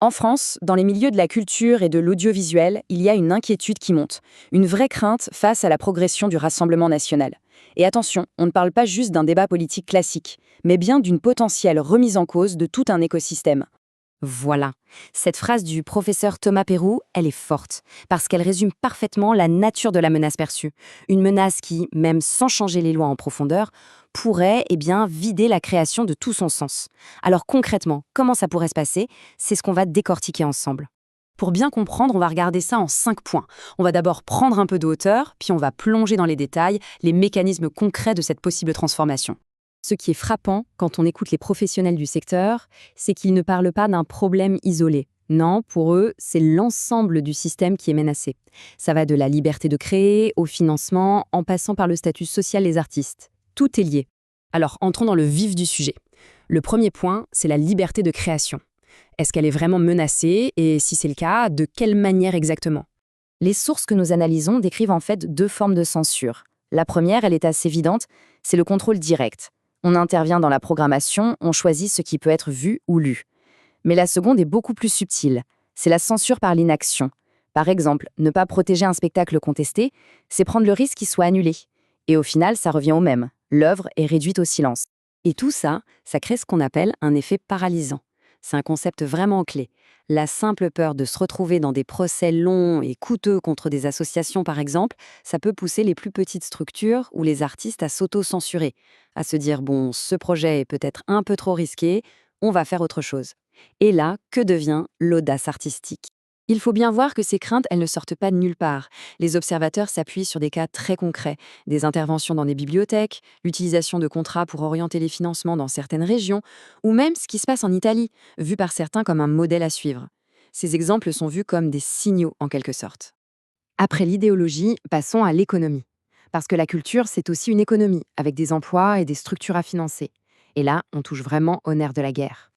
En France, dans les milieux de la culture et de l'audiovisuel, il y a une inquiétude qui monte, une vraie crainte face à la progression du Rassemblement national. Et attention, on ne parle pas juste d'un débat politique classique, mais bien d'une potentielle remise en cause de tout un écosystème. Voilà. Cette phrase du professeur Thomas Pérou, elle est forte, parce qu'elle résume parfaitement la nature de la menace perçue. Une menace qui, même sans changer les lois en profondeur, pourrait vider la création de tout son sens. Alors concrètement, comment ça pourrait se passer? C'est ce qu'on va décortiquer ensemble. Pour bien comprendre, on va regarder ça en 5 points. On va d'abord prendre un peu de hauteur, puis on va plonger dans les détails, les mécanismes concrets de cette possible transformation. Ce qui est frappant quand on écoute les professionnels du secteur, c'est qu'ils ne parlent pas d'un problème isolé. Non, pour eux, c'est l'ensemble du système qui est menacé. Ça va de la liberté de créer au financement, en passant par le statut social des artistes. Tout est lié. Alors, entrons dans le vif du sujet. Le premier point, c'est la liberté de création. Est-ce qu'elle est vraiment menacée et si c'est le cas, de quelle manière exactement? Les sources que nous analysons décrivent en fait deux formes de censure. La première, elle est assez évidente, c'est le contrôle direct. On intervient dans la programmation, on choisit ce qui peut être vu ou lu. Mais la seconde est beaucoup plus subtile. C'est la censure par l'inaction. Par exemple, ne pas protéger un spectacle contesté, c'est prendre le risque qu'il soit annulé. Et au final, ça revient au même. L'œuvre est réduite au silence. Et tout ça, ça crée ce qu'on appelle un effet paralysant. C'est un concept vraiment clé. La simple peur de se retrouver dans des procès longs et coûteux contre des associations, par exemple, ça peut pousser les plus petites structures ou les artistes à s'auto-censurer, à se dire bon, ce projet est peut-être un peu trop risqué, on va faire autre chose. Et là, que devient l'audace artistique? Il faut bien voir que ces craintes, elles ne sortent pas de nulle part. Les observateurs s'appuient sur des cas très concrets, des interventions dans des bibliothèques, l'utilisation de contrats pour orienter les financements dans certaines régions, ou même ce qui se passe en Italie, vu par certains comme un modèle à suivre. Ces exemples sont vus comme des signaux en quelque sorte. Après l'idéologie, passons à l'économie. Parce que la culture, c'est aussi une économie, avec des emplois et des structures à financer. Et là, on touche vraiment au nerf de la guerre.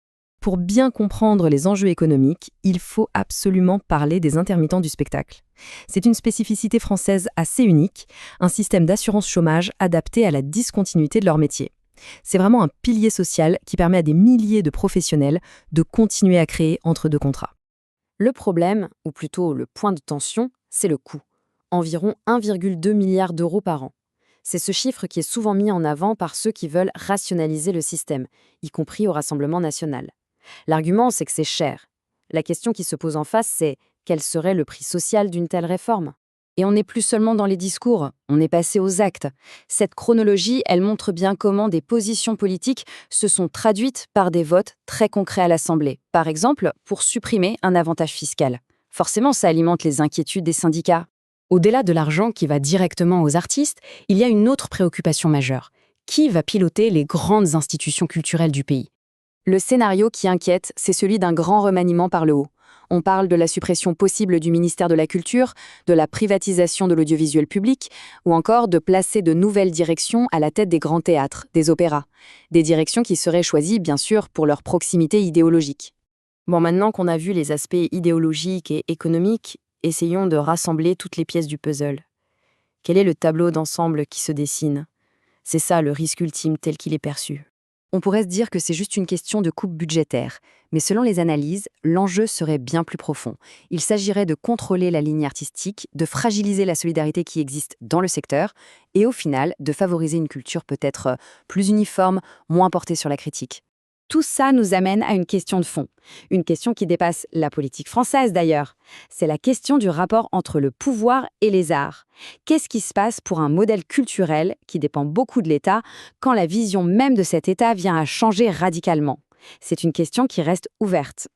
Pour bien comprendre les enjeux économiques, il faut absolument parler des intermittents du spectacle. C'est une spécificité française assez unique, un système d'assurance chômage adapté à la discontinuité de leur métier. C'est vraiment un pilier social qui permet à des milliers de professionnels de continuer à créer entre deux contrats. Le problème, ou plutôt le point de tension, c'est le coût. Environ 1,2 milliard d'euros par an. C'est ce chiffre qui est souvent mis en avant par ceux qui veulent rationaliser le système, y compris au Rassemblement national. L'argument, c'est que c'est cher. La question qui se pose en face, c'est quel serait le prix social d'une telle réforme? Et on n'est plus seulement dans les discours, on est passé aux actes. Cette chronologie, elle montre bien comment des positions politiques se sont traduites par des votes très concrets à l'Assemblée. Par exemple, pour supprimer un avantage fiscal. Forcément, ça alimente les inquiétudes des syndicats. Au-delà de l'argent qui va directement aux artistes, il y a une autre préoccupation majeure. Qui va piloter les grandes institutions culturelles du pays? Le scénario qui inquiète, c'est celui d'un grand remaniement par le haut. On parle de la suppression possible du ministère de la Culture, de la privatisation de l'audiovisuel public, ou encore de placer de nouvelles directions à la tête des grands théâtres, des opéras. Des directions qui seraient choisies, bien sûr, pour leur proximité idéologique. Bon, maintenant qu'on a vu les aspects idéologiques et économiques, essayons de rassembler toutes les pièces du puzzle. Quel est le tableau d'ensemble qui se dessine? C'est ça le risque ultime tel qu'il est perçu. On pourrait se dire que c'est juste une question de coupe budgétaire, mais selon les analyses, l'enjeu serait bien plus profond. Il s'agirait de contrôler la ligne artistique, de fragiliser la solidarité qui existe dans le secteur, et au final, de favoriser une culture peut-être plus uniforme, moins portée sur la critique. Tout ça nous amène à une question de fond, une question qui dépasse la politique française d'ailleurs. C'est la question du rapport entre le pouvoir et les arts. Qu'est-ce qui se passe pour un modèle culturel qui dépend beaucoup de l'État quand la vision même de cet État vient à changer radicalement? C'est une question qui reste ouverte.